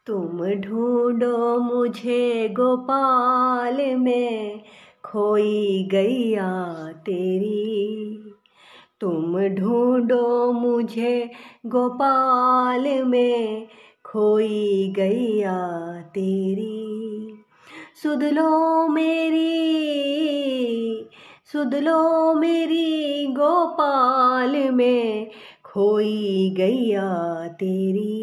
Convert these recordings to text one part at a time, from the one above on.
तुम ढूंढो मुझे गोपाल में खोई गैया तेरी। तुम ढूंढो मुझे गोपाल में खोई गैया तेरी। सुध लो मेरी गोपाल में खोई गैया तेरी।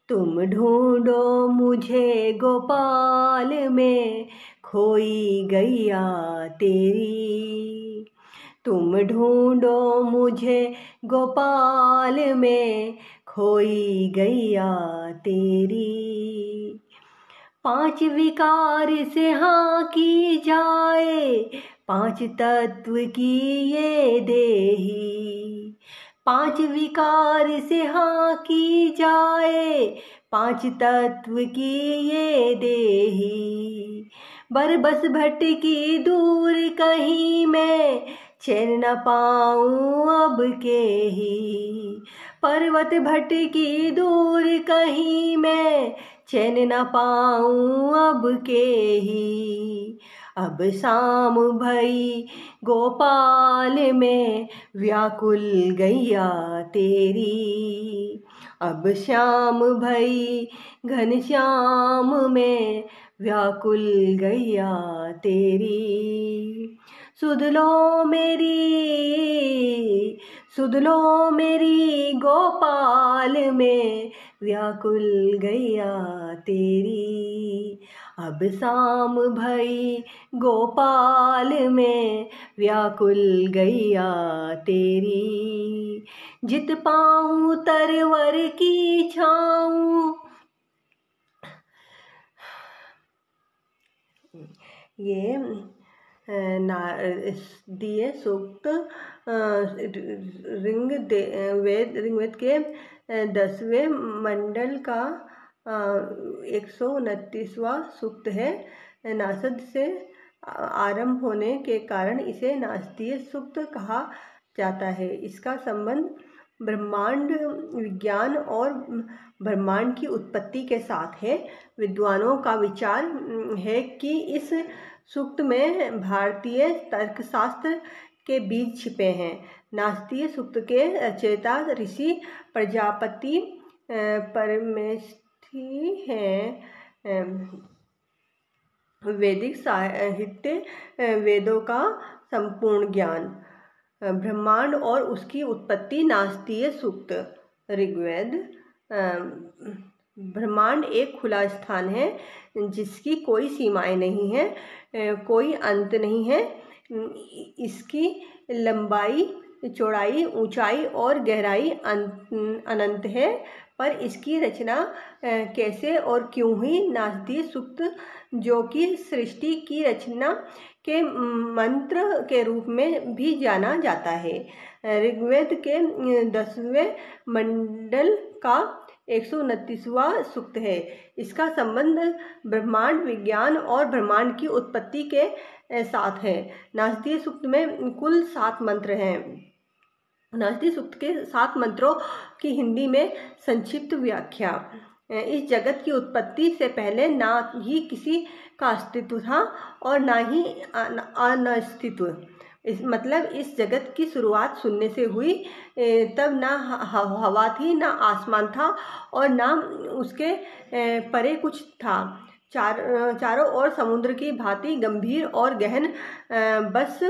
तुम ढूंढो मुझे गोपाल में खोई गैया तेरी। तुम ढूंढो मुझे गोपाल में खोई गैया तेरी। पांच विकार से हाँ की जाए, पांच तत्व की ये देही। पांच विकार से हाँ की जाए, पांच तत्व की ये देही। बरबस भटकी दूर कहीं मैं, चैन न पाऊं अब के ही। पर्वत भटकी दूर कहीं मैं, चैन न पाऊं अब के ही। अब शाम भई गोपाल में व्याकुल गैया तेरी। अब श्याम भई घनश्याम में व्याकुल गैया तेरी। सुध लो मेरी गोपाल में व्याकुल गैया तेरी। अब शाम भई गोपाल में व्याकुल गैया तेरी। जित पाऊं तरवर की छाऊं। ये दिए सूक्त ऋग्वेद के 10वें मंडल का 129वां सूक्त है। नासद से आरंभ होने के कारण इसे नासदीय सूक्त कहा जाता है। इसका संबंध ब्रह्मांड विज्ञान और ब्रह्मांड की उत्पत्ति के साथ है। विद्वानों का विचार है कि इस सूक्त में भारतीय तर्कशास्त्र के बीज छिपे हैं। नासदीय सूक्त के रचयिता ऋषि प्रजापति परमेष्ठी हैं। वैदिक साहित्य वेदों का संपूर्ण ज्ञान, ब्रह्मांड और उसकी उत्पत्ति। नासदीय सूक्त ऋग्वेद। ब्रह्मांड एक खुला स्थान है जिसकी कोई सीमाएं नहीं है, कोई अंत नहीं है। इसकी लंबाई, चौड़ाई, ऊंचाई और गहराई अनंत है, पर इसकी रचना कैसे और क्यों हुई। नासदीय सूक्त, जो कि सृष्टि की रचना के मंत्र के रूप में भी जाना जाता है, ऋग्वेद के 10वें मंडल का 129वां सूक्त है। इसका संबंध ब्रह्मांड विज्ञान और ब्रह्मांड की उत्पत्ति के साथ है। नासदीय सूक्त में कुल 7 मंत्र हैं। नासदीय सूक्त के 7 मंत्रों की हिंदी में संक्षिप्त व्याख्या। इस जगत की उत्पत्ति से पहले ना ही किसी का अस्तित्व था और ना ही अनस्तित्व। मतलब इस जगत की शुरुआत शून्य से हुई। तब ना हवा थी, ना आसमान था और ना उसके परे कुछ था। चारों ओर समुद्र की भांति गंभीर और गहन बस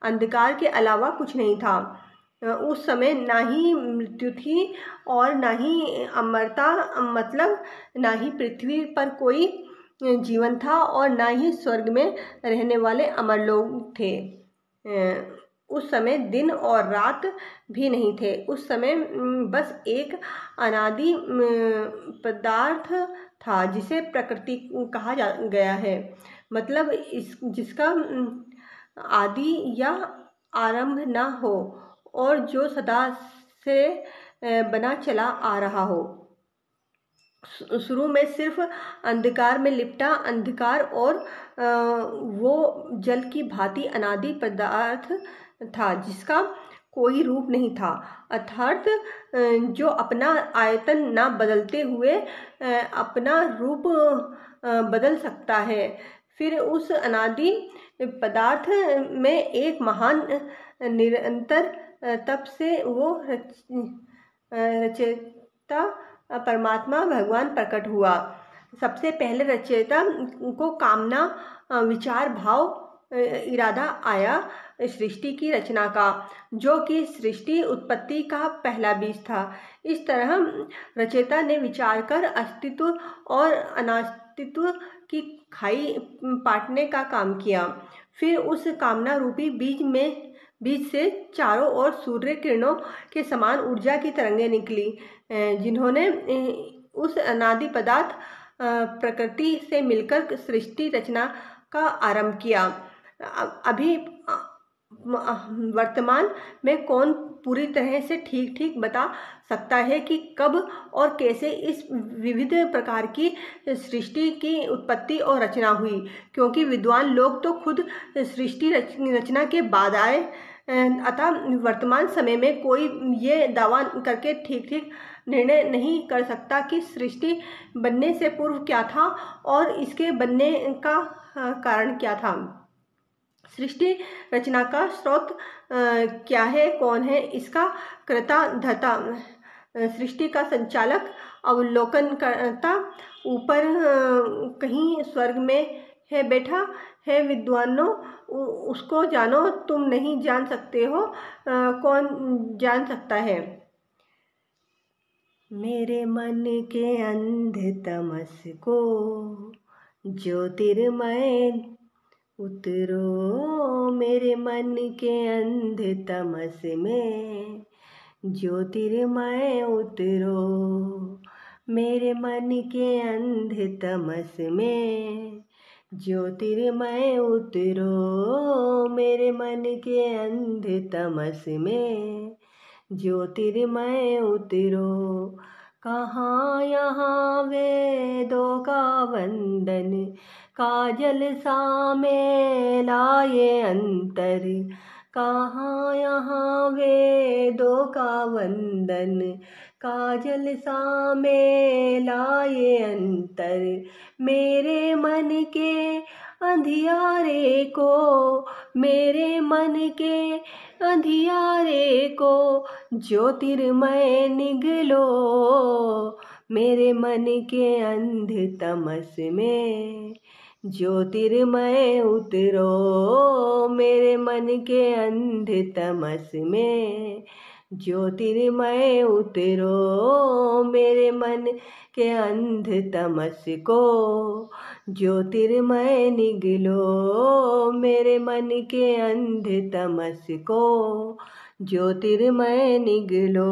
अंधकार के अलावा कुछ नहीं था। उस समय ना ही मृत्यु थी और ना ही अमरता, मतलब ना ही पृथ्वी पर कोई जीवन था और ना ही स्वर्ग में रहने वाले अमर लोग थे। उस समय दिन और रात भी नहीं थे। उस समय बस एक अनादि पदार्थ था जिसे प्रकृति कहा गया है। मतलब जिसका आदि या आरंभ न हो और जो सदा से बना चला आ रहा हो। शुरू में सिर्फ अंधकार में लिपटा अंधकार और वो जल की भांति अनादि पदार्थ था जिसका कोई रूप नहीं था, अर्थात जो अपना आयतन न बदलते हुए अपना रूप बदल सकता है। फिर उस अनादि पदार्थ में एक महान निरंतर तप से वो रचयिता परमात्मा भगवान प्रकट हुआ। सबसे पहले रचयिता को कामना विचार भाव इरादा आया सृष्टि की रचना का, जो कि सृष्टि उत्पत्ति का पहला बीज था। इस तरह रचयिता ने विचार कर अस्तित्व और अनास्तित्व की खाई पाटने का काम किया। फिर उस कामना रूपी बीज से चारों ओर सूर्य किरणों के समान ऊर्जा की तरंगें निकली, जिन्होंने उस अनादि पदार्थ प्रकृति से मिलकर सृष्टि रचना का आरंभ किया। अभी वर्तमान में कौन पूरी तरह से ठीक बता सकता है कि कब और कैसे इस विविध प्रकार की सृष्टि की उत्पत्ति और रचना हुई, क्योंकि विद्वान लोग तो खुद सृष्टि रचना के बाद आए। अतः वर्तमान समय में कोई ये दावा करके ठीक निर्णय नहीं कर सकता कि सृष्टि बनने से पूर्व क्या था और इसके बनने का कारण क्या था। सृष्टि रचना का स्रोत क्या है, कौन है इसका कर्ता धर्ता, सृष्टि का संचालक अवलोकन करता ऊपर कहीं स्वर्ग में है बैठा है। विद्वानों, उसको जानो, तुम नहीं जान सकते हो, कौन जान सकता है। मेरे मन के अंध तमस को ज्योतिर्मय उतरो, मेरे मन के अंध तमस में ज्योतिर्मय उतरो, मेरे मन के अंध तमस में ज्योतिर्मय उतरो, मेरे मन के अंध तमस में ज्योतिर्मय उतरो। कहाँ यहाँ वेदों का वंदन, काजल सा में लाए अंतर, कहाँ यहाँ वेदों का वंदन, काजल सा में लाए अंतर। मेरे मन के अंधियारे को, मेरे मन के अंधियारे को ज्योतिर्मय निगलो, मेरे मन के अंध तमस में ज्योतिर्मय उतरो, मेरे मन के अंध तमस में ज्योतिर्मय उतरो, मेरे मन के अंध तमस को ज्योतिर्मय निगलो, मेरे मन के अंध तमस को ज्योतिर्मय निगलो।